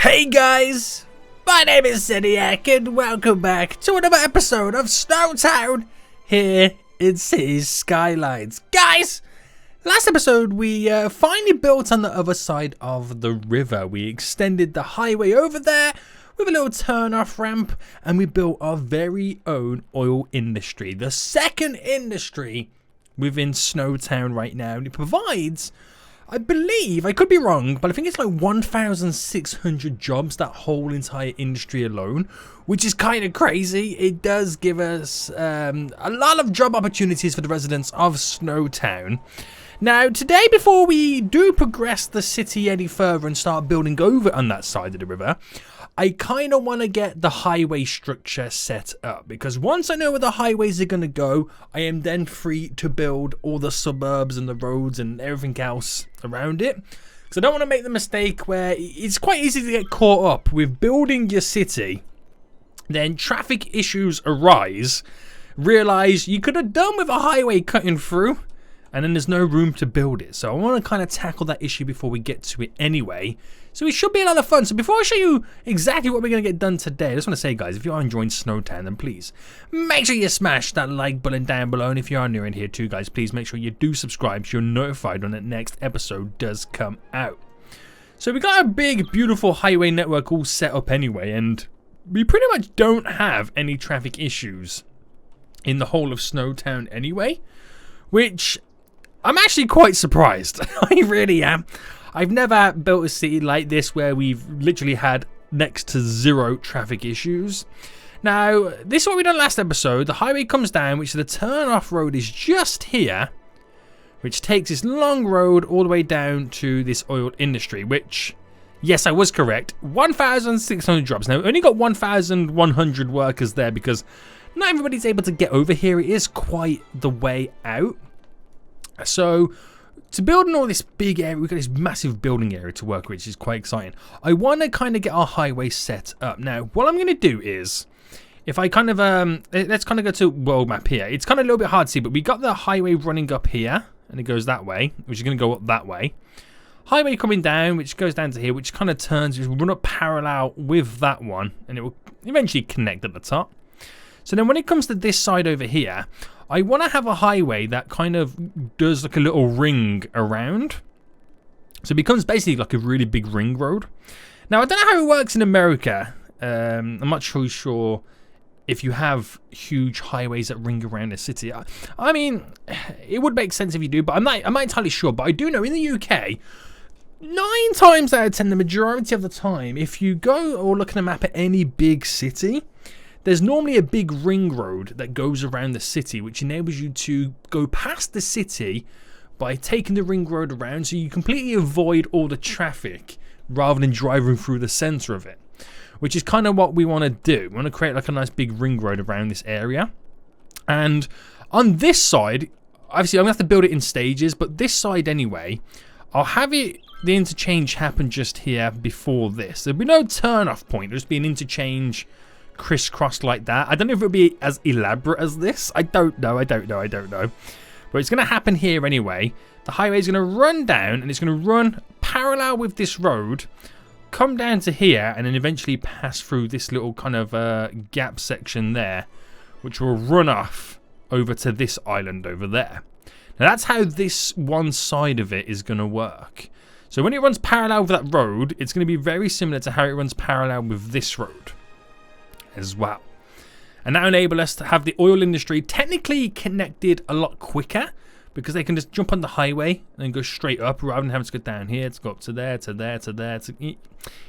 Hey guys, my name is Zeniac and welcome back to another episode of SnowTown here in Cities Skylines. Guys, last episode we finally built on the other side of the river. We extended the highway over there with a little turn-off ramp and we built our very own oil industry. The second industry within SnowTown right now, and it provides, I believe, I could be wrong, but I think it's like 1,600 jobs, that whole entire industry alone, which is kind of crazy. It does give us a lot of job opportunities for the residents of SnowTown. Now, today, before we do progress the city any further and start building over on that side of the river, I kind of want to get the highway structure set up, because once I know where the highways are going to go, I am then free to build all the suburbs and the roads and everything else around it. Because I don't want to make the mistake where it's quite easy to get caught up with building your city, then traffic issues arise, realize you could have done with a highway cutting through, and then there's no room to build it. So I want to kind of tackle that issue before we get to it anyway. So it should be a lot of fun. So before I show you exactly what we're going to get done today, I just want to say, guys, if you are enjoying SnowTown, then please make sure you smash that like button down below. And if you are new in here too, guys, please make sure you do subscribe so you're notified when the next episode does come out. So we got a big, beautiful highway network all set up anyway, and we pretty much don't have any traffic issues in the whole of SnowTown anyway, which I'm actually quite surprised. I really am. I've never built a city like this where we've literally had next to zero traffic issues. Now, this is what we done last episode. The highway comes down, which the turn-off road is just here, which takes this long road all the way down to this oil industry, which, yes, I was correct, 1,600 jobs. Now, we only got 1,100 workers there because not everybody's able to get over here. It is quite the way out. So, to build in all this big area, we've got this massive building area to work with, which is quite exciting. I want to kind of get our highway set up. Now, what I'm going to do is, if I kind of, let's kind of go to world map here. It's kind of a little bit hard to see, but we got the highway running up here, and it goes that way, which is going to go up that way. Highway coming down, which goes down to here, which kind of turns, which will run up parallel with that one, and it will eventually connect at the top. So then when it comes to this side over here, I want to have a highway that kind of does like a little ring around. So it becomes basically like a really big ring road. Now, I don't know how it works in America. I'm not really sure if you have huge highways that ring around a city. I mean, it would make sense if you do, but I'm not entirely sure. But I do know in the UK, 9 times out of 10, the majority of the time, if you go or look at a map at any big city, there's normally a big ring road that goes around the city, which enables you to go past the city by taking the ring road around, so you completely avoid all the traffic rather than driving through the center of it, which is kind of what we want to do. We want to create like a nice big ring road around this area. And on this side, obviously I'm going to have to build it in stages, but this side anyway, I'll have the interchange happen just here before this. There'll be no turn-off point, there'll just be an interchange crisscross like that. I don't know if it'll be as elaborate as this. I don't know. But it's going to happen here anyway. The highway is going to run down and it's going to run parallel with this road, come down to here, and then eventually pass through this little kind of gap section there, which will run off over to this island over there. Now that's how this one side of it is going to work. So when it runs parallel with that road, it's going to be very similar to how it runs parallel with this road as well. And that enable us to have the oil industry technically connected a lot quicker, because they can just jump on the highway and then go straight up rather than having to go down here to go up to there, to there, to there.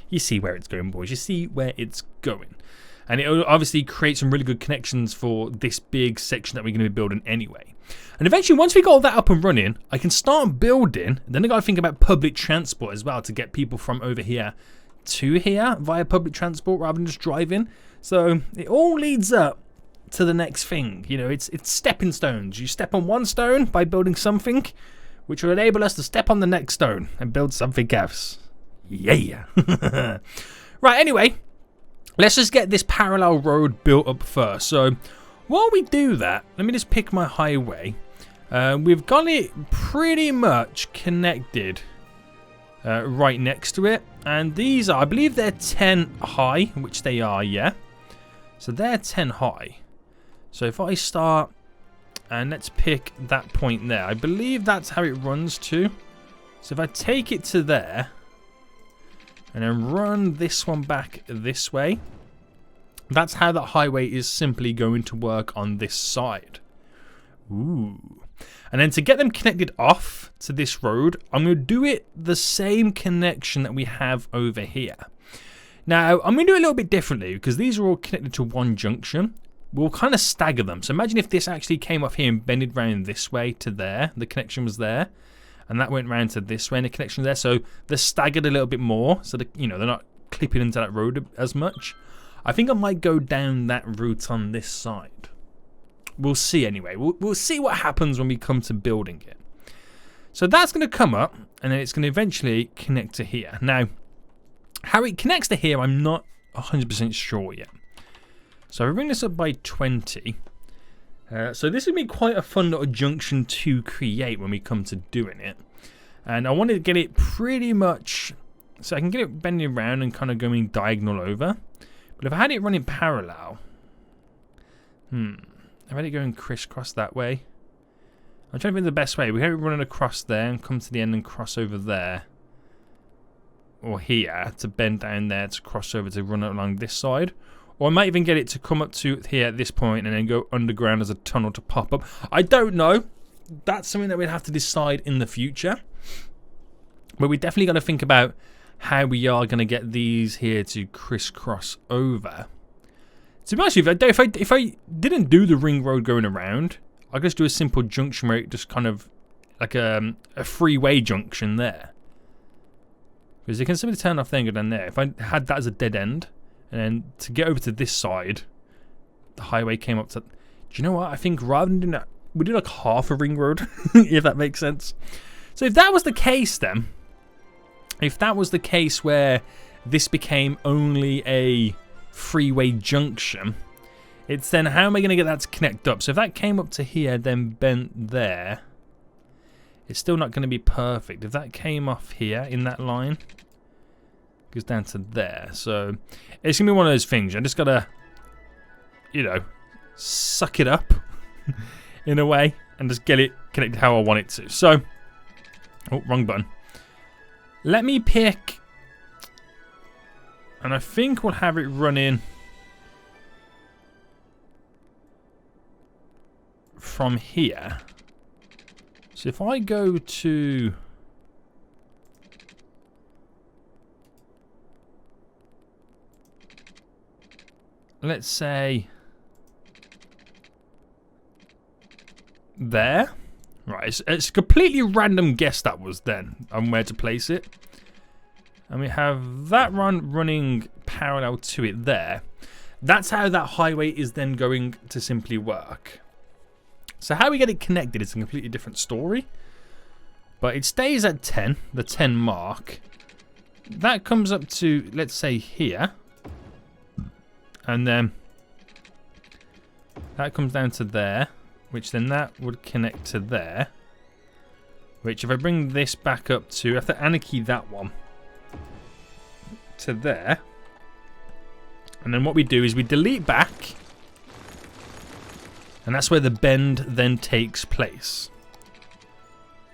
You see where it's going, boys. You see where it's going. And it obviously creates some really good connections for this big section that we're going to be building anyway. And eventually, once we got all that up and running, I can start building. Then I got to think about public transport as well to get people from over here to here via public transport rather than just driving. So it all leads up to the next thing. You know, it's stepping stones. You step on one stone by building something, which will enable us to step on the next stone and build something else. Yeah. Right, anyway, let's just get this parallel road built up first. So while we do that, let me just pick my highway. We've got it pretty much connected right next to it. And these are, I believe they're 10 high, which they are, yeah. So they're 10 high. So if I start, and let's pick that point there. I believe that's how it runs too. So if I take it to there, and then run this one back this way, that's how that highway is simply going to work on this side. Ooh. And then to get them connected off to this road, I'm going to do it the same connection that we have over here. Now, I'm going to do it a little bit differently because these are all connected to one junction. We'll kind of stagger them. So imagine if this actually came off here and bended round this way to there. The connection was there. And that went round to this way and the connection was there. So they're staggered a little bit more. So that, you know, they're not clipping into that road as much. I think I might go down that route on this side. We'll see anyway. We'll see what happens when we come to building it. So that's going to come up and then it's going to eventually connect to here. Now, how it connects to here, I'm not 100% sure yet. So if I bring this up by 20. So this would be quite a fun little junction to create when we come to doing it. And I wanted to get it pretty much, so I can get it bending around and kind of going diagonal over. But if I had it running parallel, I've had it going crisscross that way. I'm trying to think the best way. We have it running across there and come to the end and cross over there. Or here to bend down there to cross over to run along this side. Or I might even get it to come up to here at this point and then go underground as a tunnel to pop up. I don't know. That's something that we'd have to decide in the future. But we definitely got to think about how we are going to get these here to crisscross over. To be honest with you, if I didn't do the ring road going around, I could just do a simple junction where it just kind of like a freeway junction there. Because you can simply turn off there and go down there. If I had that as a dead end, and then to get over to this side, the highway came up to... Do you know what? I think rather than doing that, we do like half a ring road, if that makes sense. So if that was the case then, if that was the case where this became only a freeway junction, it's then how am I going to get that to connect up? So if that came up to here, then bent there, it's still not going to be perfect. If that came off here in that line, goes down to there. So it's going to be one of those things. I just got to, you know, suck it up in a way and just get it connected how I want it to. So, oh, wrong button. Let me pick, and I think we'll have it running from here. So if I go to... let's say there. Right, it's a completely random guess that was then on where to place it. And we have that running parallel to it there. That's how that highway is then going to simply work. So how we get it connected is a completely different story. But it stays at 10, the 10 mark. That comes up to, let's say, here. And then that comes down to there, which then that would connect to there. Which if I bring this back up to, I have to anarchy that one to there. And then what we do is we delete back. And that's where the bend then takes place.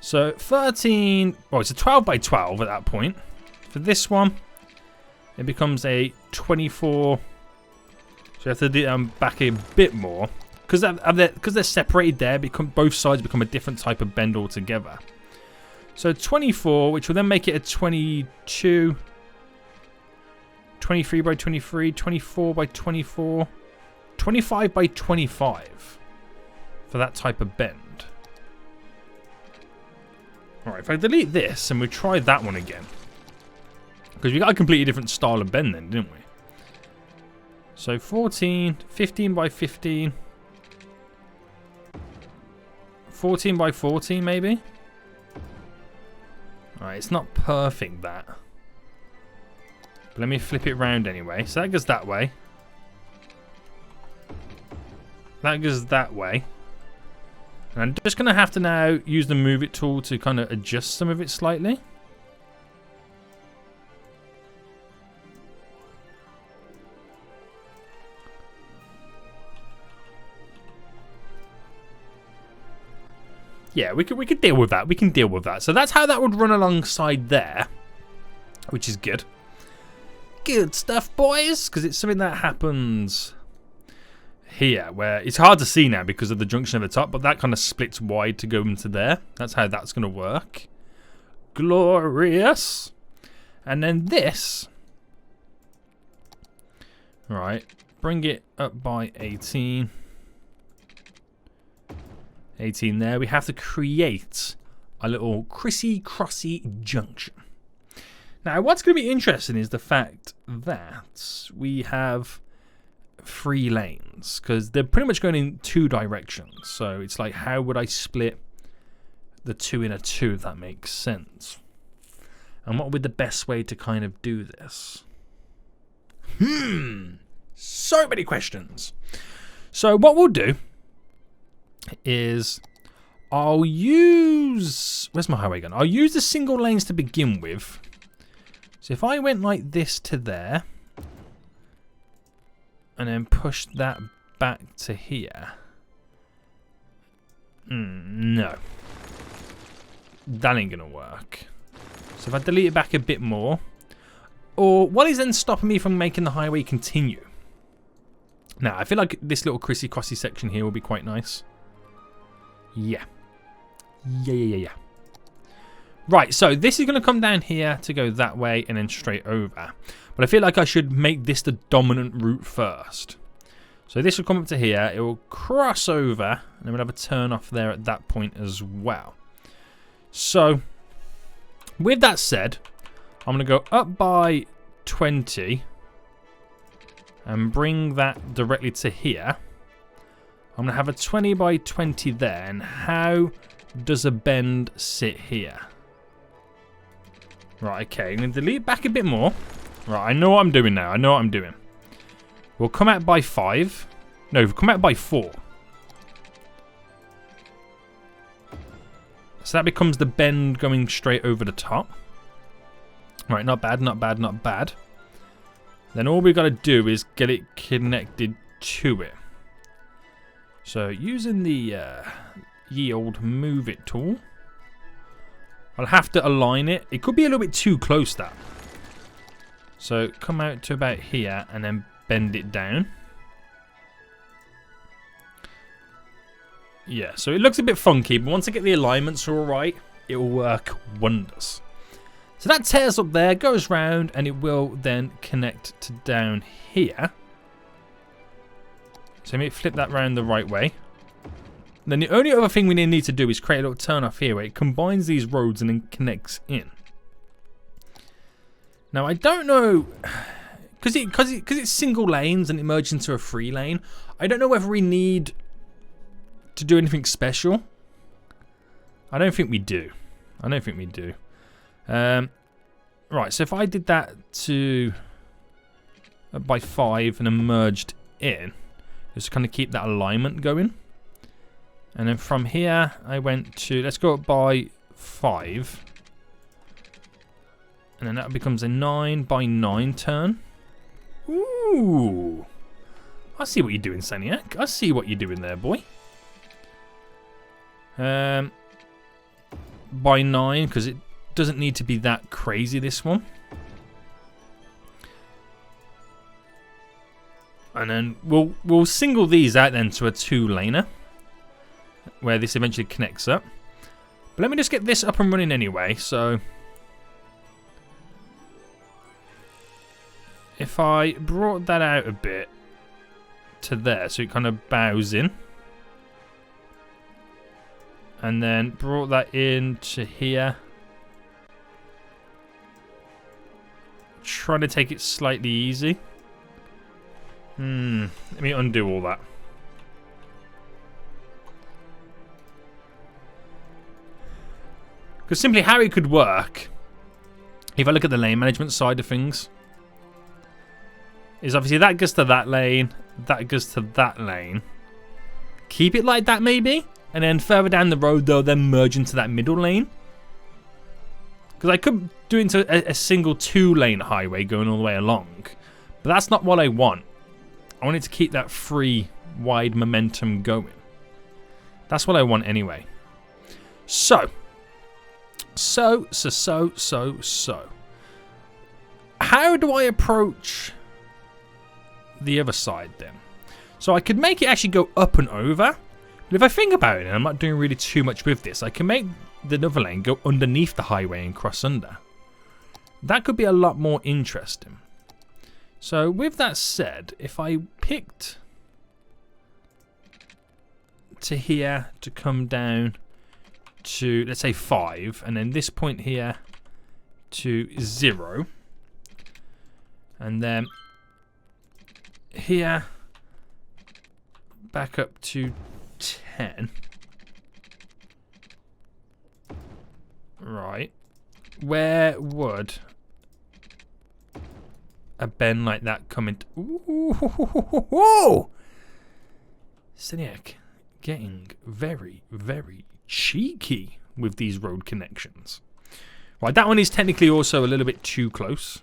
So 13, well, it's a 12 by 12 at that point. For this one, it becomes a 24. So you have to do it back a bit more. Because they're separated there, both sides become a different type of bend altogether. So 24, which will then make it a 22, 23 by 23, 24 by 24, 25 by 25 for that type of bend. Alright, if I delete this and we try that one again. Because we got a completely different style of bend then, didn't we? So 14, 15 by 15, 14 by 14 maybe? Alright, it's not perfect that. But let me flip it around anyway. So that goes that way. That goes that way. And I'm just going to have to now use the move it tool to kind of adjust some of it slightly. Yeah, we could deal with that. We can deal with that. So that's how that would run alongside there, which is good. Good stuff, boys, because it's something that happens here, where it's hard to see now because of the junction at the top, but that kind of splits wide to go into there. That's how that's going to work. Glorious. And then this, right, bring it up by 18. 18 there. We have to create a little crissy-crossy junction. Now, what's going to be interesting is the fact that we have 3 lanes, because they're pretty much going in 2 directions. So it's like, how would I split the 2 in a 2, if that makes sense? And what would be the best way to kind of do this? So many questions. So what we'll do is I'll use... Where's my highway gun? I'll use the single lanes to begin with. So if I went like this to there and then push that back to here. No. That ain't gonna work. So if I delete it back a bit more. Or what is then stopping me from making the highway continue? Now, I feel like this little crissy-crossy section here will be quite nice. Yeah. Yeah. Right, so this is going to come down here to go that way and then straight over. But I feel like I should make this the dominant route first. So this will come up to here. It will cross over. And then we'll have a turn off there at that point as well. So, with that said, I'm going to go up by 20. And bring that directly to here. I'm going to have a 20 by 20 there. And how does a bend sit here? Right, okay. I'm going to delete back a bit more. Right, I know what I'm doing now. I know what I'm doing. We'll come out by 5. No, we'll come out by 4. So that becomes the bend going straight over the top. Right, not bad, not bad, not bad. Then all we've got to do is get it connected to it. So using the ye old move it tool, I'll have to align it. It could be a little bit too close, that. So come out to about here and then bend it down. Yeah, so it looks a bit funky, but once I get the alignments all right, it will work wonders. So that tears up there, goes round, and it will then connect to down here. So let me flip that round the right way. Then the only other thing we need to do is create a little turn off here where it combines these roads and then connects in. Now I don't know, because it's single lanes and it merges into a 3 lane. I don't know whether we need to do anything special. I don't think we do. Right, so if I did that to by 5 and then merged in, just kind of keep that alignment going. And then from here, I went to, let's go up by 5. And then that becomes a 9 by 9 turn. Ooh. I see what you're doing, Saniac. I see what you're doing there, boy. By 9, because it doesn't need to be that crazy, this one. And then we'll single these out then to a 2-laner, where this eventually connects up. But let me just get this up and running anyway. So if I brought that out a bit to there, so it kind of bows in, and then brought that in to here, trying to take it slightly easy. Let me undo all that. Because simply how it could work, if I look at the lane management side of things, is obviously that goes to that lane, that goes to that lane. Keep it like that maybe, and then further down the road they'll then merge into that middle lane. Because I could do it into a single 2-lane highway going all the way along, but that's not what I want. I want it to keep that free, wide momentum going. That's what I want anyway. So. How do I approach the other side then? So I could make it actually go up and over. But if I think about it, and I'm not doing really too much with this, I can make the other lane go underneath the highway and cross under. That could be a lot more interesting. So with that said, if I picked to here to come down to, let's say 5, and then this point here to 0, and then here back up to 10. Right. Where would a bend like that come into? Ooh! Seniac getting very, very cheeky with these road connections. Right, that one is technically also a little bit too close.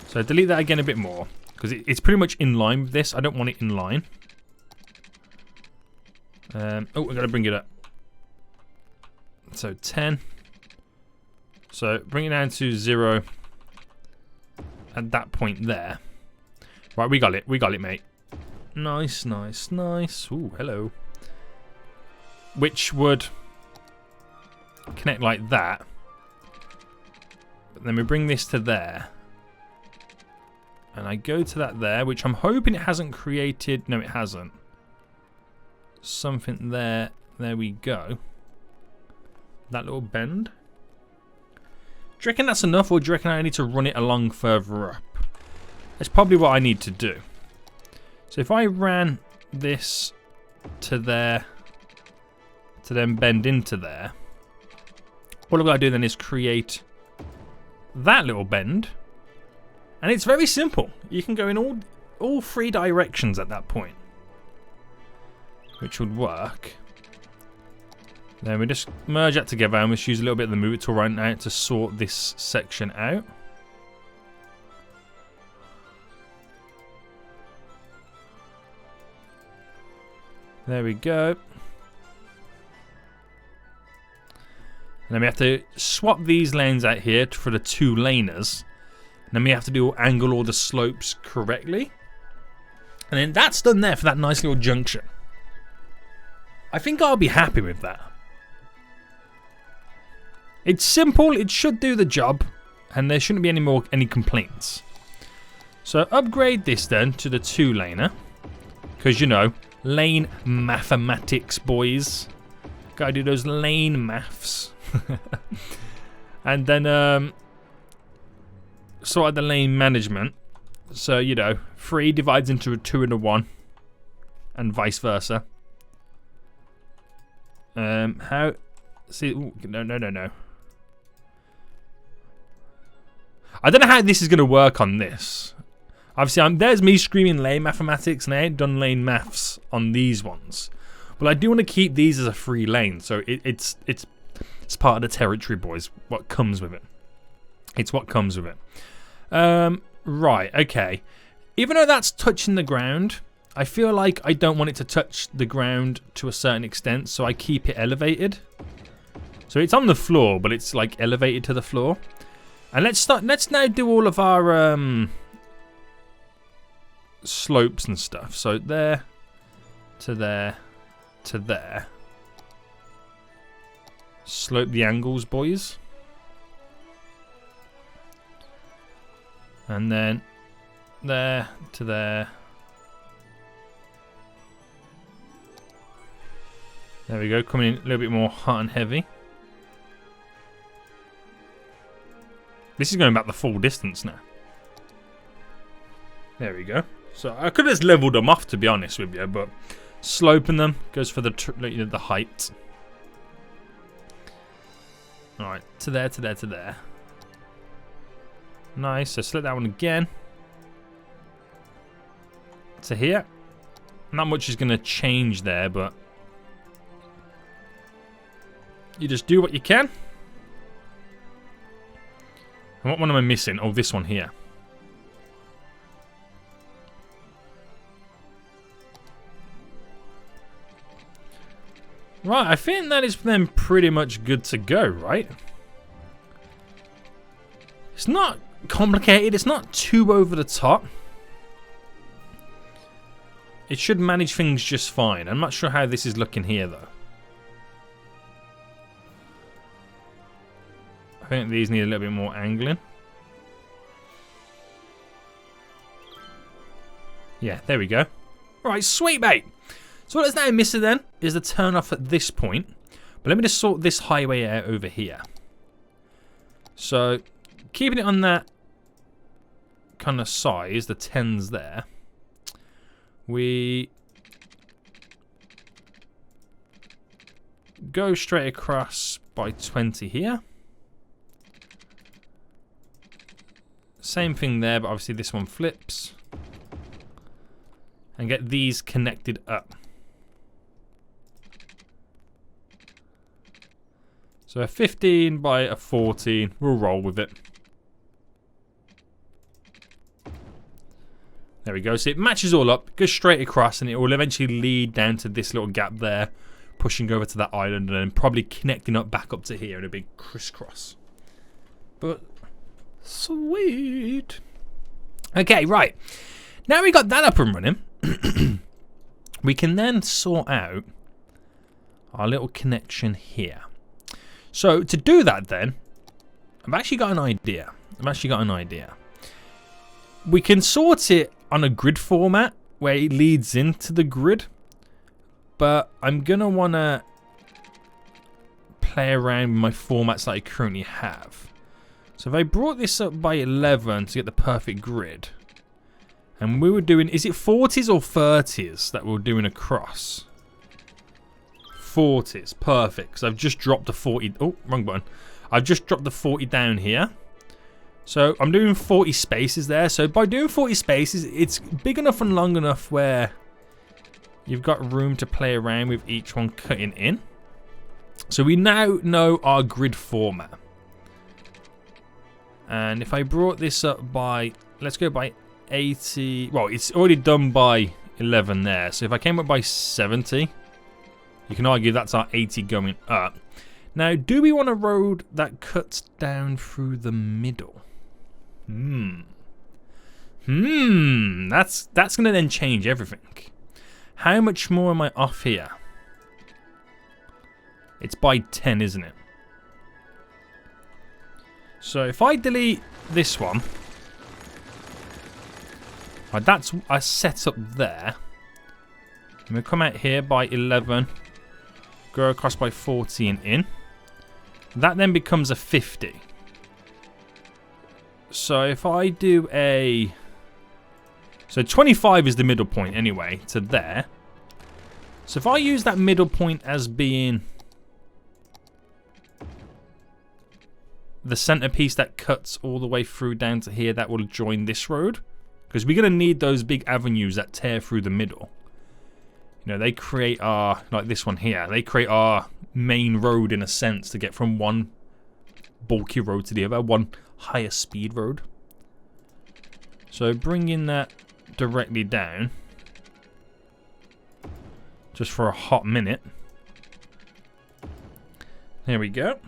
So delete that again a bit more, because it's pretty much in line with this. I don't want it in line. Oh, I gotta bring it up. So 10. So bring it down to 0 at that point there. Right, we got it. We got it, mate. Nice, nice, nice. Ooh, hello. Which would connect like that. But then we bring this to there. And I go to that there, which I'm hoping it hasn't created. No, it hasn't. Something there. There we go. That little bend. Do you reckon that's enough, or do you reckon I need to run it along further up? That's probably what I need to do. So if I ran this to there, to then bend into there, what I've got to do then is create that little bend. And it's very simple. You can go in all 3 directions at that point, which would work. Then we just merge that together, and we just use a little bit of the move it tool right now to sort this section out. There we go. And then we have to swap these lanes out here for the 2 laners. And then we have to angle all the slopes correctly. And then that's done there for that nice little junction. I think I'll be happy with that. It's simple, it should do the job, and there shouldn't be any complaints. So upgrade this then to the 2-laner, because you know, lane mathematics, boys. Gotta do those lane maths. And then sort of the lane management. So you know, 3 divides into a 2 and a 1, and vice versa. How? See, ooh, no. I don't know how this is going to work on this. Obviously, there's me screaming lane mathematics, and I ain't done lane maths on these ones. But I do want to keep these as a free lane, so it's part of the territory, boys. What comes with it? It's what comes with it. Right, okay. Even though that's touching the ground, I feel like I don't want it to touch the ground to a certain extent, so I keep it elevated. So it's on the floor, but it's like elevated to the floor. And let's now do all of our slopes and stuff. So there to there to there. Slope the angles, boys. And then there to there. There we go, coming in a little bit more hot and heavy. This is going about the full distance now. There we go. So I could have just leveled them off, to be honest with you, but sloping them goes for the height. Alright, to there, to there, to there. Nice, so select that one again. To here. Not much is going to change there, but you just do what you can. And what one am I missing? Oh, this one here. Right, I think that is then pretty much good to go, right? It's not complicated. It's not too over the top. It should manage things just fine. I'm not sure how this is looking here, though. I think these need a little bit more angling. Yeah, there we go. Alright, sweet, mate. So what is now missing then is the turn off at this point. But let me just sort this highway out over here. So, keeping it on that kind of size, the 10s there. We go straight across by 20 here. Same thing there, but obviously this one flips. And get these connected up. So a 15 by a 14, we'll roll with it. There we go, so it matches all up, goes straight across, and it will eventually lead down to this little gap there, pushing over to that island, and then probably connecting up back up to here in a big crisscross. But, sweet. Okay, right. Now we got that up and running, we can then sort out our little connection here. So, to do that then, I've actually got an idea. We can sort it on a grid format where it leads into the grid, but I'm going to want to play around with my formats that I currently have. So if I brought this up by 11 to get the perfect grid, and we were doing, is it 40s or 30s that we're doing across? 40s, perfect, because I've just dropped the 40, oh, wrong button. I've just dropped the 40 down here. So I'm doing 40 spaces there. So by doing 40 spaces, it's big enough and long enough where you've got room to play around with each one cutting in. So we now know our grid format. And if I brought this up by, let's go by 80. Well, it's already done by 11 there. So if I came up by 70, you can argue that's our 80 going up. Now, do we want a road that cuts down through the middle? That's going to then change everything. How much more am I off here? It's by 10, isn't it? So if I delete this one, that's I set up there. And we come out here by 11, go across by 40 and in. That then becomes a 50. So if I do a... So 25 is the middle point anyway, to there. So if I use that middle point as being the centerpiece that cuts all the way through down to here, that will join this road. Because we're going to need those big avenues that tear through the middle. You know, they create our, like this one here, they create our main road in a sense to get from one bulky road to the other, one higher speed road. So bringing that directly down, just for a hot minute. There we go.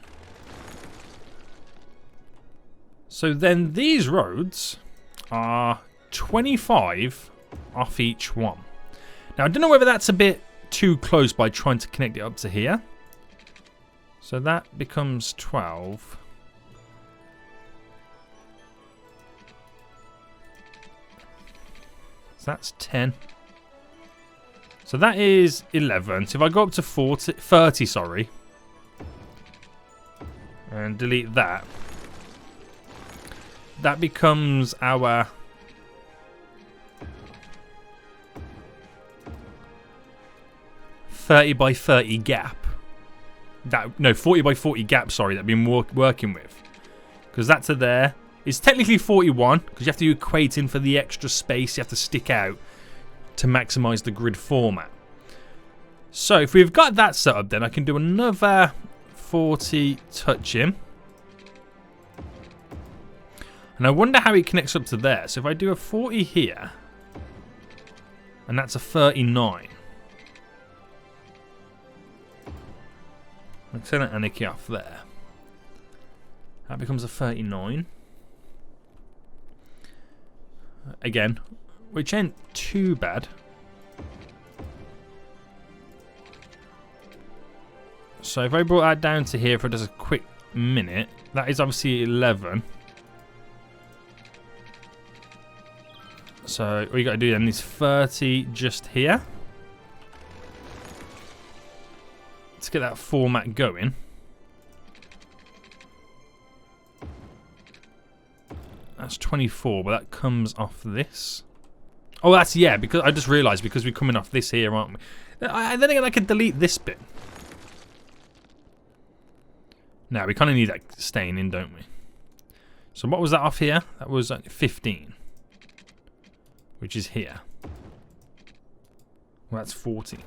So then these roads are 25 off each one. Now I don't know whether that's a bit too close by trying to connect it up to here. So that becomes 12. So that's 10. So that is 11. So if I go up to 30, sorry, and delete that, that becomes our 30 by 30 gap. No, 40 by 40 gap, sorry, that I've been working with. Because that to there is technically 41, because you have to equate in for the extra space you have to stick out to maximize the grid format. So if we've got that set up, then I can do another 40 touch in. And I wonder how it connects up to there. So if I do a 40 here, and that's a 39. I'll turn that anarchy off there. That becomes a 39. Again, which ain't too bad. So if I brought that down to here for just a quick minute, that is obviously 11. So all you got to do then is 30 just here. Let's get that format going. That's 24, but that comes off this. Oh, that's, yeah, because I just realised because we're coming off this here, aren't we? Then again, I could delete this bit. Now, we kind of need that staying in, don't we? So what was that off here? That was 15. Which is here. Well, that's 14.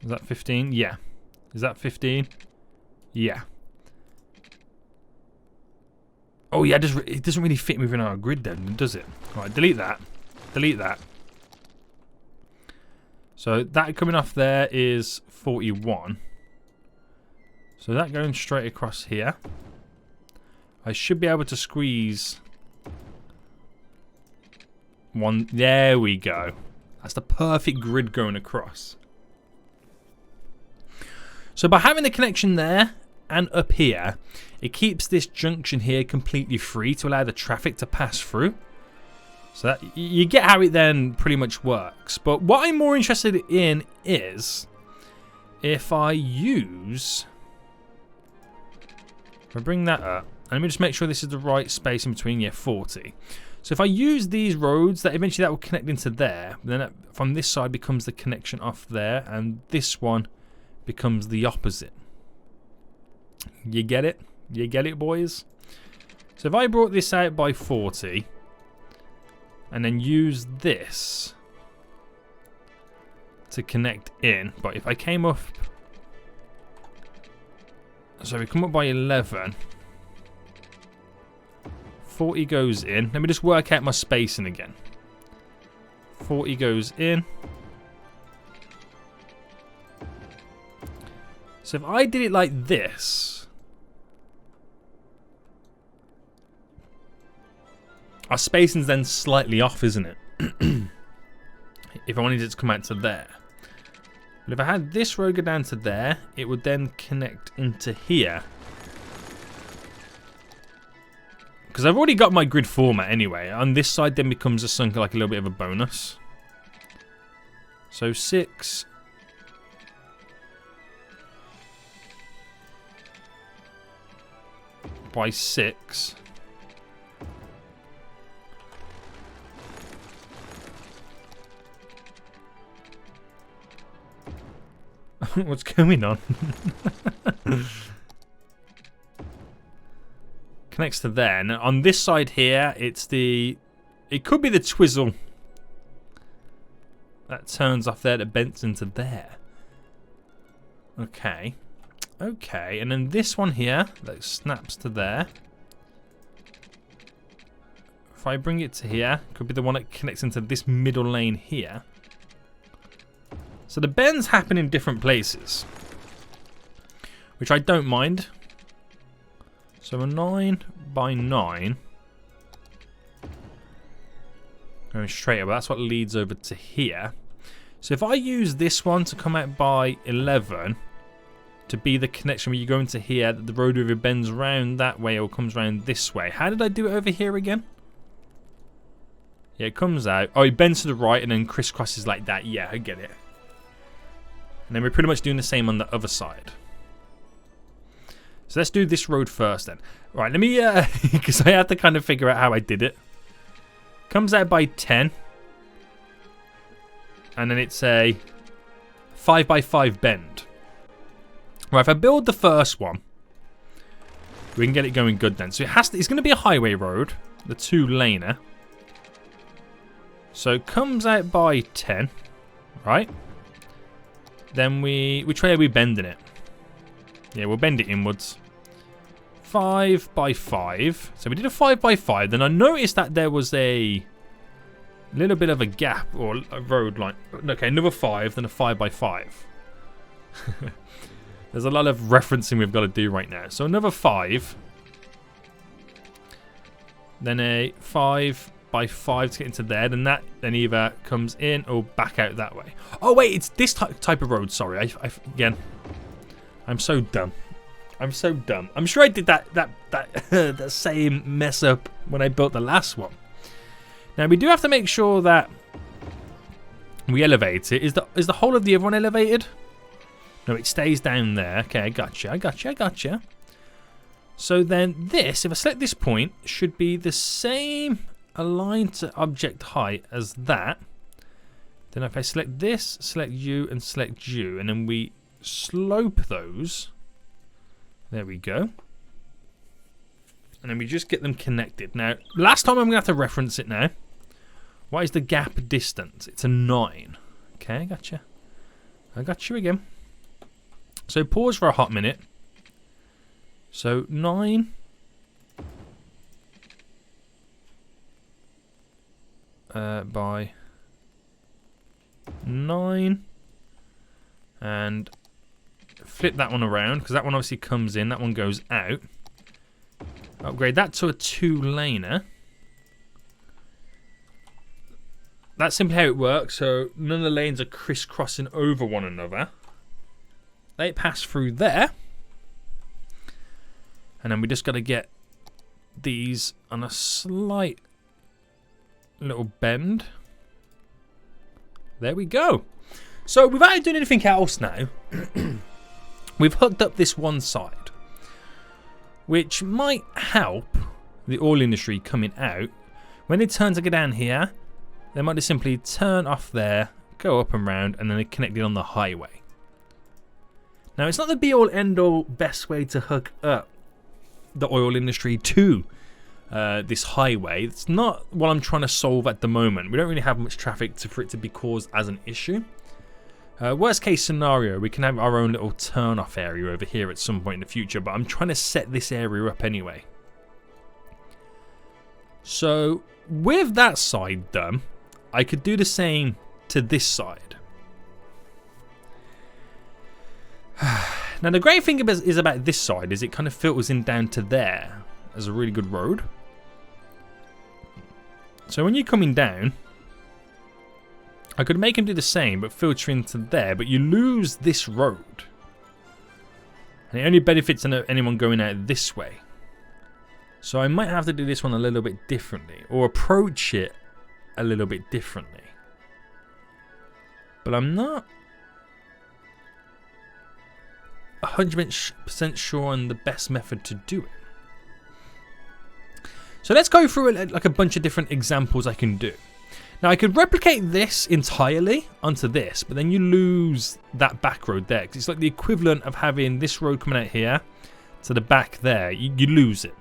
Is that 15? Yeah. Is that 15? Yeah. Oh yeah, it doesn't really fit within our grid then, does it? Alright, delete that. Delete that. So that coming off there is 41. So that going straight across here. I should be able to squeeze one. There we go. That's the perfect grid going across. So by having the connection there and up here, it keeps this junction here completely free to allow the traffic to pass through. So that you get how it then pretty much works. But what I'm more interested in is if I use... If I bring that up, and let me just make sure this is the right space in between, yeah, 40. So if I use these roads, that eventually that will connect into there. Then that, from this side becomes the connection off there, and this one becomes the opposite. You get it? You get it, boys? So if I brought this out by 40, and then use this to connect in, but if I came up, so we come up by 11, 40 goes in. Let me just work out my spacing again. 40 goes in. So if I did it like this, our spacing's then slightly off, isn't it? If I wanted it to come out to there. But if I had this road go down to there, it would then connect into here. Because I've already got my grid format anyway. On this side then becomes a sunk like a little bit of a bonus. So 6... by 6. What's going on? Connects to there. Now on this side here, it's the... It could be the twizzle that turns off there that bends into there. Okay. Okay, and then this one here that snaps to there. If I bring it to here, could be the one that connects into this middle lane here. So the bends happen in different places, which I don't mind. So a 9 by 9 going straight over. That's what leads over to here. So if I use this one to come out by 11 to be the connection where you go into here, the road either bends round that way or comes round this way. How did I do it over here again? Yeah, it comes out. Oh, it bends to the right and then crisscrosses like that. Yeah, I get it. And then we're pretty much doing the same on the other side. So let's do this road first then. Right, let me, because I have to kind of figure out how I did it. Comes out by 10. And then it's a 5 by 5 bend. Right, if I build the first one, we can get it going good then. So it has to, it's going to be a highway road, the 2-laner. So it comes out by 10, right? Then which way are we bending it? Yeah, we'll bend it inwards. 5 by 5. So we did a 5 by 5. Then I noticed that there was a little bit of a gap or a road line. Okay, another 5, then a 5 by 5. There's a lot of referencing we've got to do right now. So another 5. Then a 5 by 5 to get into there. Then that then either comes in or back out that way. Oh wait, it's this type of road. Sorry, again, I'm so dumb. I'm so dumb. I'm sure I did that that same mess up when I built the last one. Now we do have to make sure that we elevate it. Is the whole of the other one elevated? No, it stays down there. Okay, I gotcha. So then this, if I select this point, should be the same aligned to object height as that. Then if I select this, select you, and select you, and then we slope those. There we go. And then we just get them connected. Now, last time I'm going to have to reference it now. What is the gap distance? It's a 9. Okay, I gotcha. I got you again. So pause for a hot minute. So 9. By 9. And flip that one around, because that one obviously comes in. That one goes out. Upgrade that to a 2-laner. That's simply how it works. So none of the lanes are crisscrossing over one another. They pass through there. And then we just got to get these on a slight little bend. There we go. So without doing anything else now, we've hooked up this one side, which might help the oil industry coming out. When they turn to go down here, they might just simply turn off there, go up and round, and then they connect it on the highway. Now, it's not the be-all, end-all best way to hook up the oil industry to this highway. It's not what I'm trying to solve at the moment. We don't really have much traffic for it to be caused as an issue. Worst case scenario, we can have our own little turn-off area over here at some point in the future, but I'm trying to set this area up anyway. So, with that side done, I could do the same to this side. Now the great thing is about this side is it kind of filters in down to there as a really good road. So when you're coming down, I could make him do the same but filter into there, but you lose this road. And it only benefits anyone going out this way. So I might have to do this one a little bit differently, or approach it a little bit differently. But I'm not 100% sure on the best method to do it. So let's go through like a bunch of different examples I can do. Now I could replicate this entirely onto this, but then you lose that back road there, because it's like the equivalent of having this road coming out here to the back there. You lose it,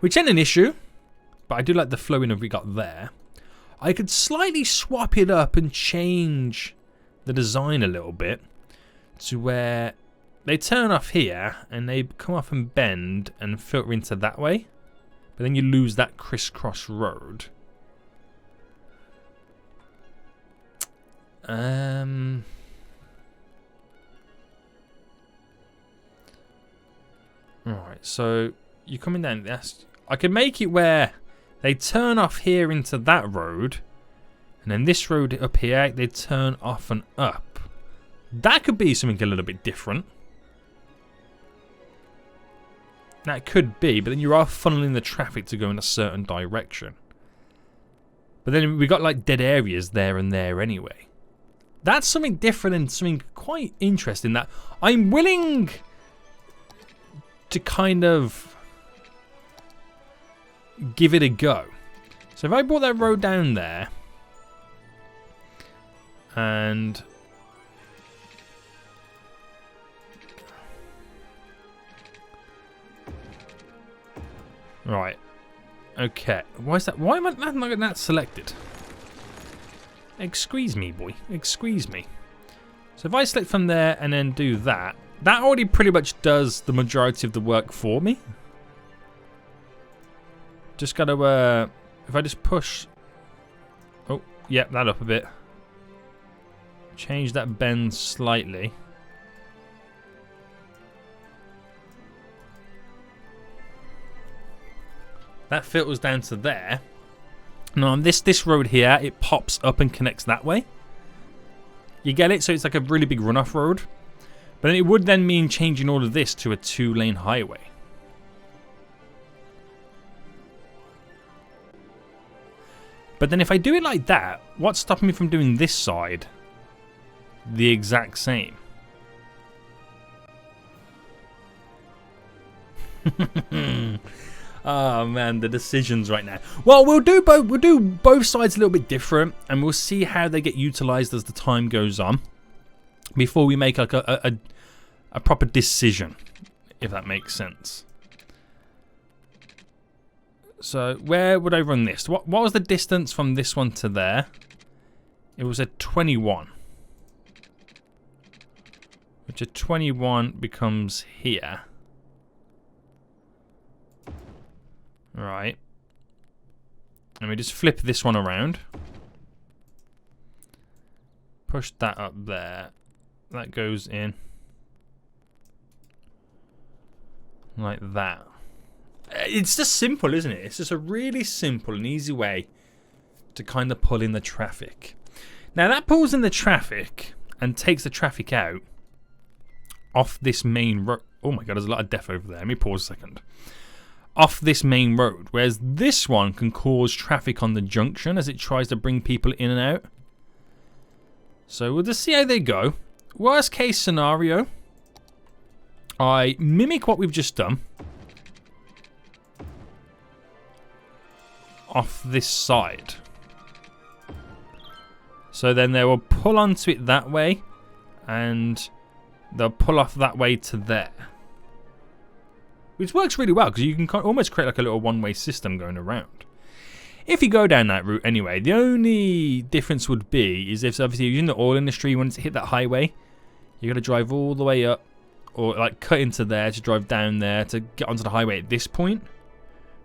which ain't an issue, but I do like the flowing of we got there. I could slightly swap it up and change the design a little bit to where they turn off here and they come off and bend and filter into that way, but then you lose that crisscross road. Alright, so you're coming down this. I could make it where they turn off here into that road, and then this road up here they turn off and up. That could be something a little bit different. That could be, but then you are funneling the traffic to go in a certain direction. But then we got like dead areas there and there anyway. That's something different and something quite interesting that I'm willing to kind of give it a go. So if I brought that road down there and right, okay. Why is that? Why am I not getting that selected? Excuse me, boy. Excuse me. So if I select from there and then do that, that already pretty much does the majority of the work for me. Just gotta, if I just push Yep, that up a bit. Change that bend slightly. That filters down to there. Now on this road here, it pops up and connects that way. You get it? So it's like a really big runoff road. But it would then mean changing all of this to a 2-lane highway. But then if I do it like that, what's stopping me from doing this side the exact same? Oh man, the decisions right now. Well, we'll do both sides a little bit different, and we'll see how they get utilized as the time goes on before we make like a proper decision, if that makes sense. So where would I run this? What was the distance from this one to there? It was a 21. Which a 21 becomes here. Right. Let me just flip this one around. Push that up there. That goes in. Like that. It's just simple, isn't it? It's just a really simple and easy way to kind of pull in the traffic. Now that pulls in the traffic and takes the traffic out off this main road. Oh my god, there's a lot of death over there. Let me pause a second. Off this main road, whereas this one can cause traffic on the junction as it tries to bring people in and out. So we'll just see how they go. Worst case scenario, I mimic what we've just done off this side. So then they will pull onto it that way and they'll pull off that way to there. Which works really well because you can almost create like a little one-way system going around. If you go down that route anyway, the only difference would be is if obviously you're in the oil industry, you want to hit that highway, you're going to drive all the way up or like cut into there to drive down there to get onto the highway at this point.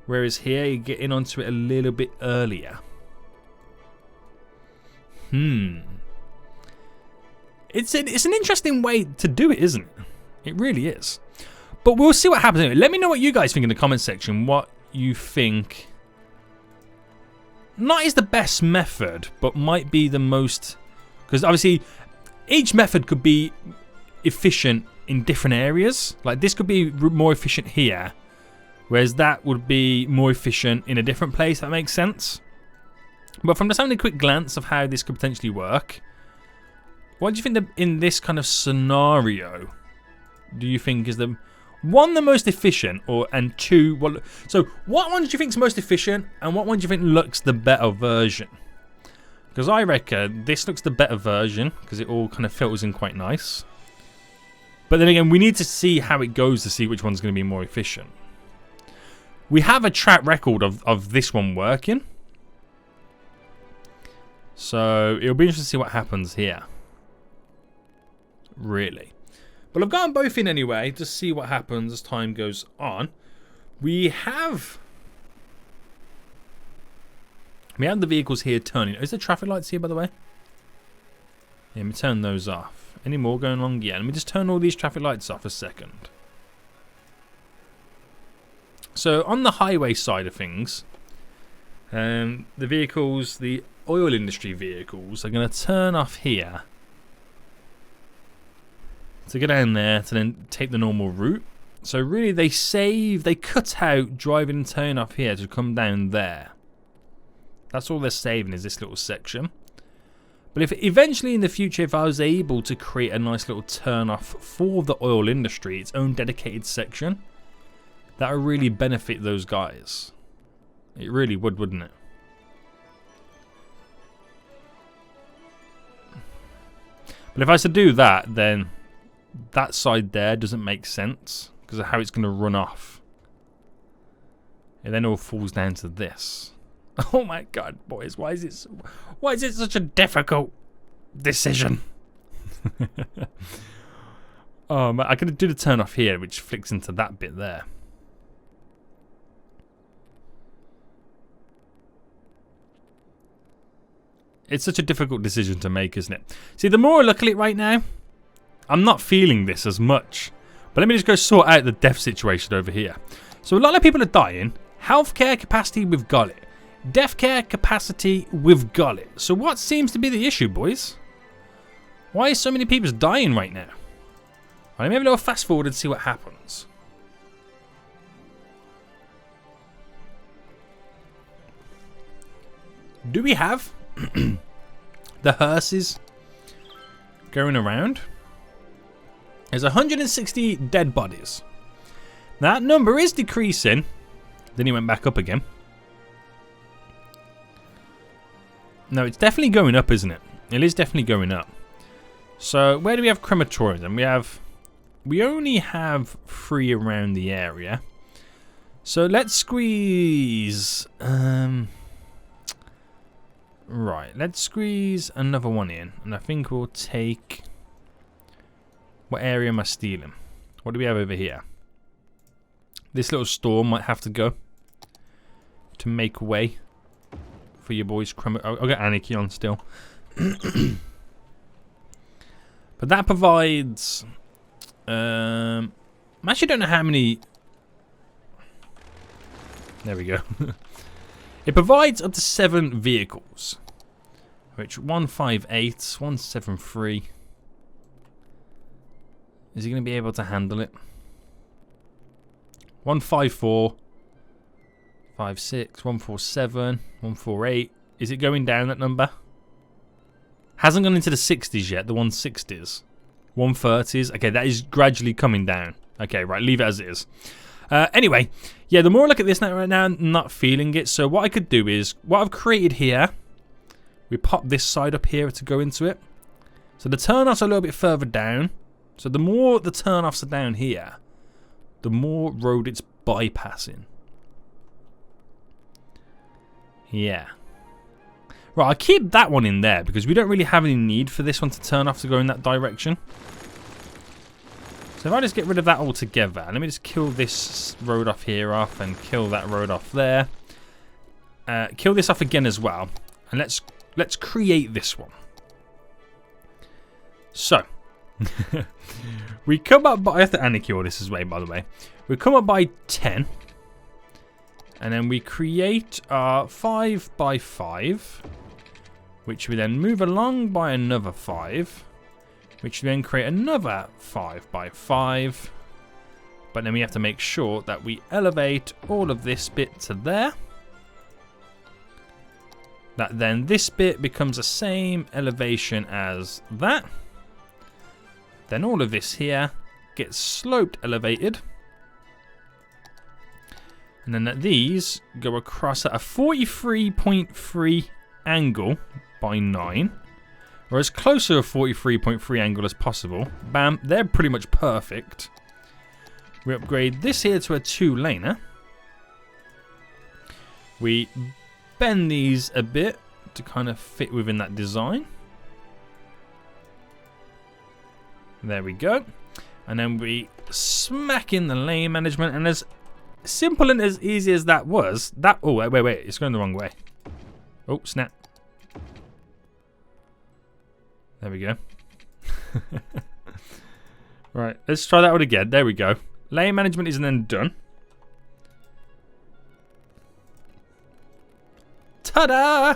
Whereas here you get in onto it a little bit earlier. It's an interesting way to do it, isn't it? It really is. But we'll see what happens anyway. Let me know what you guys think in the comment section. What you think not is the best method, but might be the most... Because obviously, each method could be efficient in different areas. Like this could be more efficient here, whereas that would be more efficient in a different place. That makes sense. But from just having a quick glance of how this could potentially work, what do you think in this kind of scenario do you think is the... One, the most efficient, and two, what? So, what one do you think is most efficient, and what one do you think looks the better version? Because I reckon this looks the better version, because it all kind of filters in quite nice. But then again, we need to see how it goes to see which one's going to be more efficient. We have a track record of this one working. So, it'll be interesting to see what happens here. Really. But I've got them both in anyway to see what happens as time goes on. We have the vehicles here turning. Is there traffic lights here, by the way? Yeah, let me turn those off. Any more going along? Yeah, let me just turn all these traffic lights off a second. So on the highway side of things, the vehicles, the oil industry vehicles, are going to turn off here. To get down there to then take the normal route. So really they cut out driving and turning off here to come down there. That's all they're saving is this little section. But if eventually in the future, if I was able to create a nice little turn off for the oil industry, its own dedicated section, that would really benefit those guys. It really would, wouldn't it? But if I was to do that, then that side there doesn't make sense because of how it's going to run off. It then all falls down to this. Oh my god, boys, why is it such a difficult decision? I could do the turn off here, which flicks into that bit there. It's such a difficult decision to make, isn't it? See, the more I look at it right now, I'm not feeling this as much. But let me just go sort out the death situation over here. So a lot of people are dying. Healthcare capacity, we've got it. Death care capacity, we've got it. So what seems to be the issue, boys? Why is so many people dying right now? Let me have a little fast forward and see what happens. Do we have the hearses going around? There's 160 dead bodies. That number is decreasing. Then he went back up again. No, it's definitely going up, isn't it? It is definitely going up. So where do we have crematorium? We only have 3 around the area. So let's squeeze. Right, let's squeeze another one in, and I think we'll take. What area am I stealing? What do we have over here? This little store might have to go to make way for your boys. I'll get Anarchy on still. But that provides. I actually don't know how many. There we go. It provides up to 7 vehicles, which 158, 173. Is he going to be able to handle it? 154, 56, 147, 148. Is it going down, that number? Hasn't gone into the 60s yet, the 160s. 130s. Okay, that is gradually coming down. Okay, right, leave it as it is. Anyway, yeah, the more I look at this now, right now, I'm not feeling it. So what I could do is, what I've created here, we pop this side up here to go into it. So the turn-offs are a little bit further down. So the more the turn-offs are down here, the more road it's bypassing. Yeah. Right, I'll keep that one in there because we don't really have any need for this one to turn off to go in that direction. So if I just get rid of that altogether, let me just kill this road off here off and kill that road off there. Kill this off again as well. And let's create this one. So we come up by, I have to anarchy all this as well, by the way. We come up by 10. And then we create our 5x5, which we then move along by another 5, which we then create another 5x5. But then we have to make sure that we elevate all of this bit to there. That then this bit becomes the same elevation as that. Then all of this here gets sloped elevated. And then these go across at a 43.3 angle by 9. Or as close to a 43.3 angle as possible. Bam, they're pretty much perfect. We upgrade this here to a 2-laner. We bend these a bit to kind of fit within that design. There we go. And then we smack in the lane management, and as simple and as easy as that was, that... Oh, wait, it's going the wrong way. Oh, snap. There we go. Right, let's try that one again. There we go. Lane management is then done. Ta-da!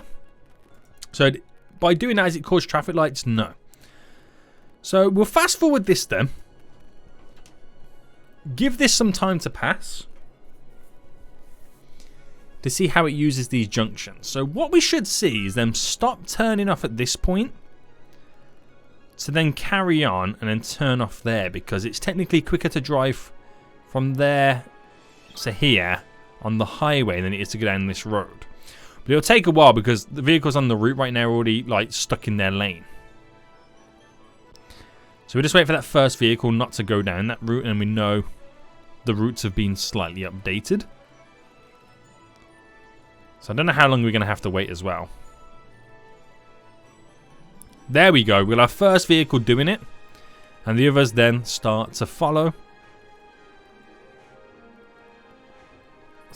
So, by doing that, does it cause traffic lights? No. So, we'll fast forward this then. Give this some time to pass. To see how it uses these junctions. So what we should see is them stop turning off at this point, to then carry on and then turn off there, because it's technically quicker to drive from there to here on the highway than it is to go down this road. But it'll take a while because the vehicles on the route right now are already like stuck in their lane. So we just wait for that first vehicle not to go down that route, and we know the routes have been slightly updated. So I don't know how long we're going to have to wait as well. There we go. We'll have first vehicle doing it. And the others then start to follow.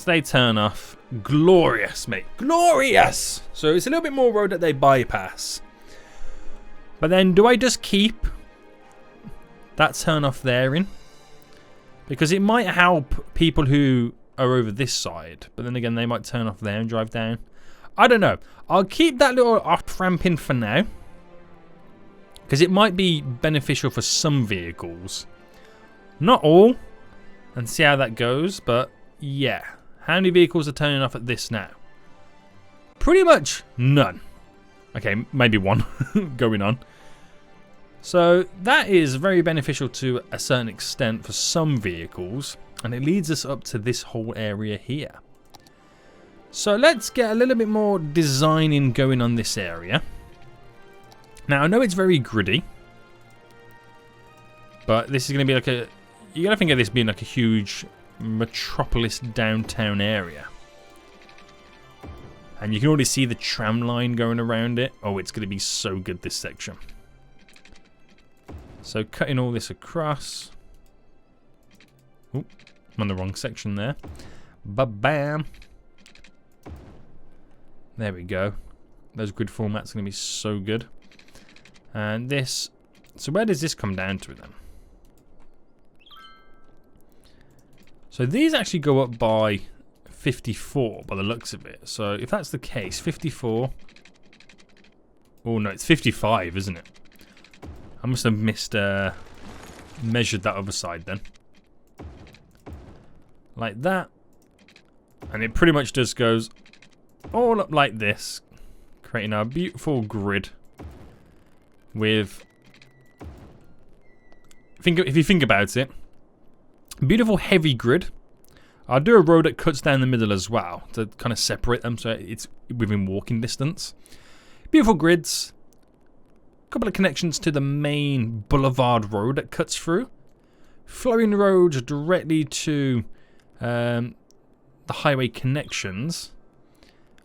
So they turn off. Glorious, mate. Glorious! So it's a little bit more road that they bypass. But then do I just keep that turn off there in? Because it might help people who are over this side. But then again, they might turn off there and drive down. I don't know. I'll keep that little off ramp in for now. Because it might be beneficial for some vehicles. Not all. And see how that goes. But yeah. How many vehicles are turning off at this now? Pretty much none. Okay, maybe one going on. So that is very beneficial to a certain extent for some vehicles. And it leads us up to this whole area here. So let's get a little bit more designing going on this area. Now I know it's very gritty. But this is going to be like a... You got to think of this being like a huge metropolis downtown area. And you can already see the tram line going around it. Oh, it's going to be so good, this section. So cutting all this across. Oop, I'm on the wrong section there. Ba-bam. There we go. Those grid formats are going to be so good. And this... So where does this come down to then? So these actually go up by 54 by the looks of it. So if that's the case, 54... Oh no, it's 55, isn't it? I must have measured that other side then. Like that. And it pretty much just goes all up like this, creating a beautiful grid with... If you think about it, beautiful heavy grid. I'll do a road that cuts down the middle as well to kind of separate them so it's within walking distance. Beautiful grids. A couple of connections to the main boulevard road that cuts through. Flowing roads directly to the highway connections.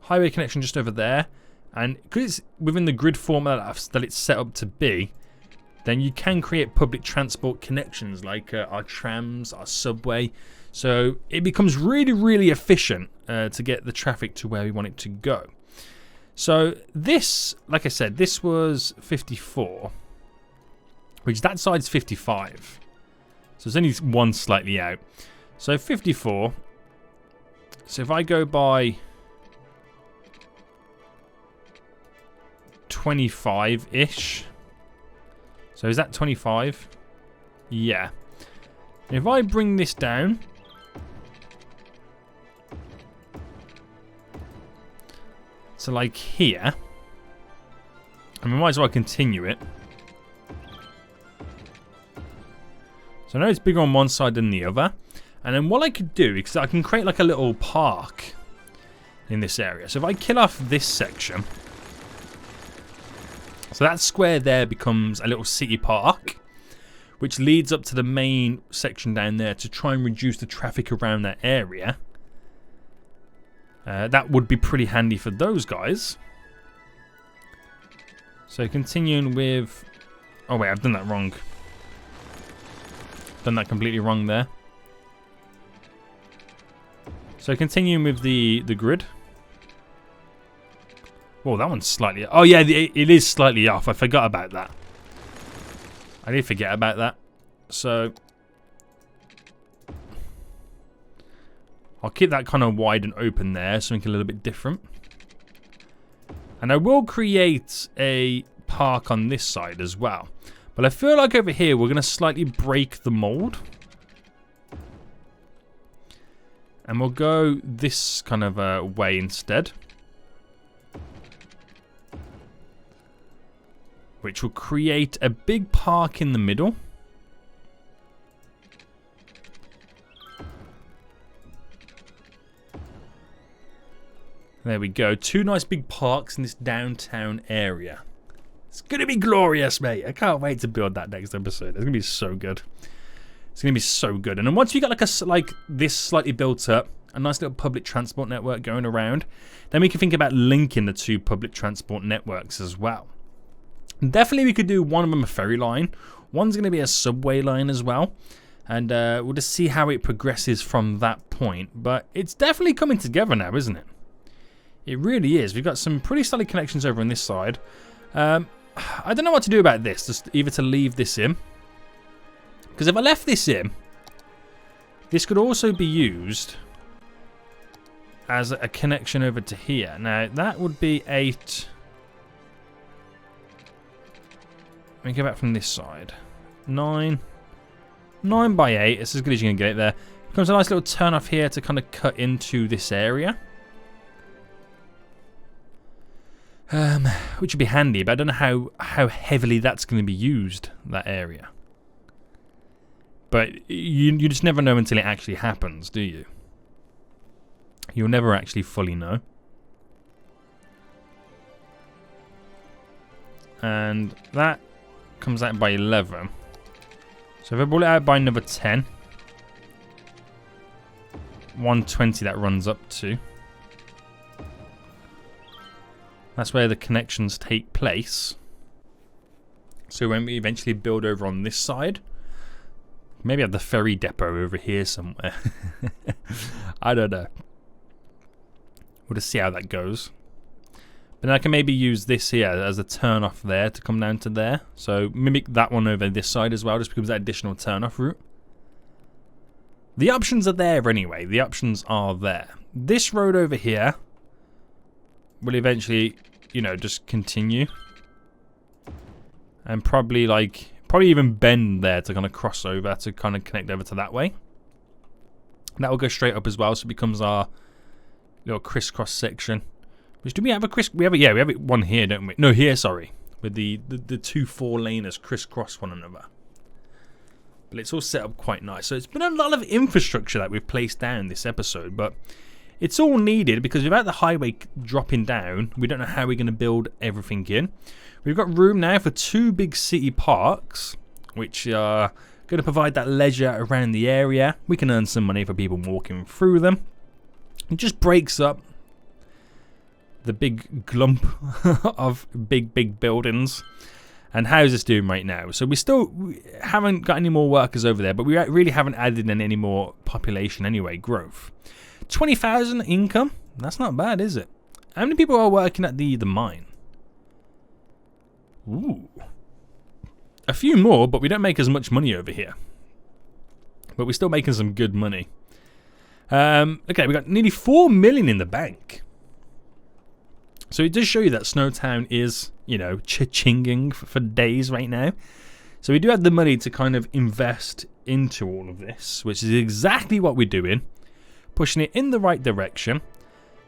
Highway connection just over there. And because it's within the grid format that it's set up to be, then you can create public transport connections like our trams, our subway. So it becomes really, really efficient to get the traffic to where we want it to go. So this, like I said, this was 54, which that side's 55. So it's only one slightly out. So 54. So if I go by 25-ish. So is that 25? Yeah. If I bring this down. So like here. And we might as well continue it. So I know it's bigger on one side than the other. And then what I could do, because I can create like a little park in this area. So if I kill off this section. So that square there becomes a little city park, which leads up to the main section down there to try and reduce the traffic around that area. That would be pretty handy for those guys. So continuing with... Oh wait, I've done that wrong. Done that completely wrong there. So continuing with the grid. Oh, that one's slightly... Oh yeah, it is slightly off. I forgot about that. I did forget about that. So... I'll keep that kind of wide and open there, something a little bit different. And I will create a park on this side as well. But I feel like over here we're going to slightly break the mold. And we'll go this kind of way instead. Which will create a big park in the middle. There we go. Two nice big parks in this downtown area. It's going to be glorious, mate. I can't wait to build that next episode. It's going to be so good. It's going to be so good. And then once you got like this slightly built up, a nice little public transport network going around, then we can think about linking the two public transport networks as well. Definitely we could do one of them a ferry line. One's going to be a subway line as well. And we'll just see how it progresses from that point. But it's definitely coming together now, isn't it? It really is. We've got some pretty solid connections over on this side. I don't know what to do about this. Just either to leave this in. Because if I left this in, this could also be used as a connection over to here. Now, that would be 8. Let me go back from this side. 9. 9 by 8. It's as good as you can get it there. Becomes a nice little turn off here to kind of cut into this area. Which would be handy, but I don't know how heavily that's going to be used, that area. But you just never know until it actually happens, do you? You'll never actually fully know. And that comes out by 11. So if I brought it out by another 10, 120 that runs up to. That's where the connections take place. So when we eventually build over on this side, maybe have the ferry depot over here somewhere. I don't know. We'll just see how that goes. But then I can maybe use this here as a turn off there to come down to there. So mimic that one over this side as well, just becomes that additional turn off route. The options are there anyway. The options are there. This road over here will eventually, you know, just continue. And probably even bend there to kind of cross over to kind of connect over to that way. That will go straight up as well, so it becomes our little crisscross section. Which do we have a we have it one here, don't we? No, here, sorry. With the 2 4-laners crisscross one another. But it's all set up quite nice. So it's been a lot of infrastructure that we've placed down this episode, but it's all needed because without the highway dropping down, we don't know how we're going to build everything in. We've got room now for 2 big city parks, which are going to provide that leisure around the area. We can earn some money for people walking through them. It just breaks up the big glump of big buildings. And how's this doing right now? So we haven't got any more workers over there, but we really haven't added in any more population anyway, growth. 20,000 income? That's not bad, is it? How many people are working at the mine? Ooh. A few more, but we don't make as much money over here. But we're still making some good money. Okay, we got nearly 4 million in the bank. So it does show you that SnowTown is, you know, cha-chinging for days right now. So we do have the money to kind of invest into all of this, which is exactly what we're doing. Pushing it in the right direction.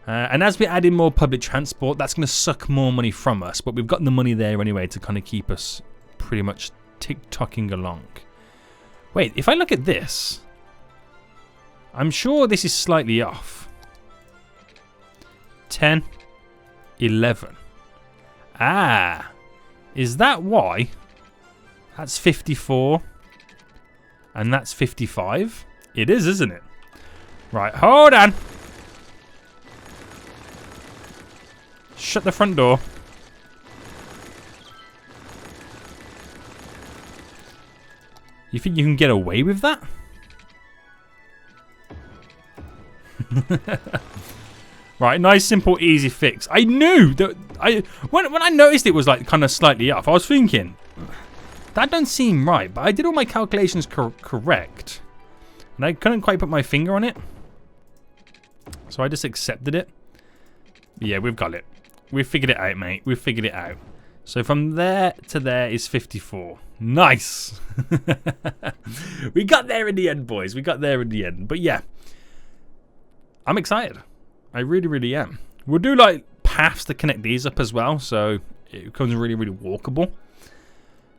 And as we add in more public transport, that's going to suck more money from us. But we've got the money there anyway to kind of keep us pretty much tick-tocking along. Wait, if I look at this, I'm sure this is slightly off. 10, 11. Ah, is that why? That's 54. And that's 55. It is, isn't it? Right, hold on. Shut the front door. You think you can get away with that? Right, nice, simple, easy fix. I knew that. When I noticed it was like kind of slightly off, I was thinking that don't seem right. But I did all my calculations correct, and I couldn't quite put my finger on it, so I just accepted it. Yeah, we've got it. We've figured it out, mate. We've figured it out. So from there to there is 54. Nice. We got there in the end, boys. We got there in the end. But yeah, I'm excited. I really, really am. We'll do like paths to connect these up as well, so it becomes really, really walkable.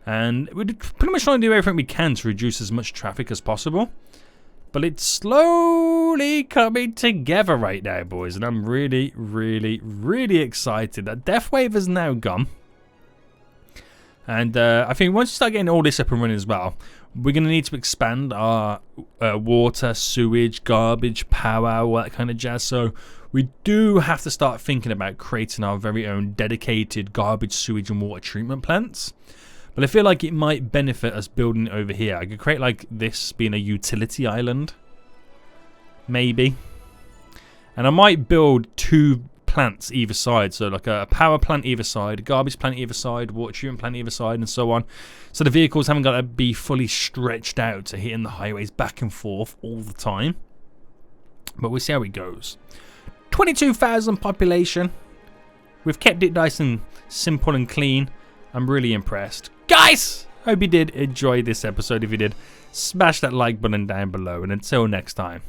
And we're pretty much trying to do everything we can to reduce as much traffic as possible. But it's slowly coming together right now, boys. And I'm really, really, really excited that Death Wave is now gone. And I think once you start getting all this up and running as well, we're going to need to expand our water, sewage, garbage, power, all that kind of jazz. So we do have to start thinking about creating our very own dedicated garbage, sewage and water treatment plants. But I feel like it might benefit us building it over here. I could create like this being a utility island. Maybe. And I might build 2 plants either side. So like a power plant either side, a garbage plant either side, water treatment plant either side, and so on. So the vehicles haven't got to be fully stretched out to hitting the highways back and forth all the time. But we'll see how it goes. 22,000 population. We've kept it nice and simple and clean. I'm really impressed. Guys, hope you did enjoy this episode. If you did, smash that like button down below. And until next time,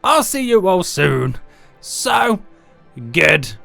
I'll see you all soon. So, goodbye.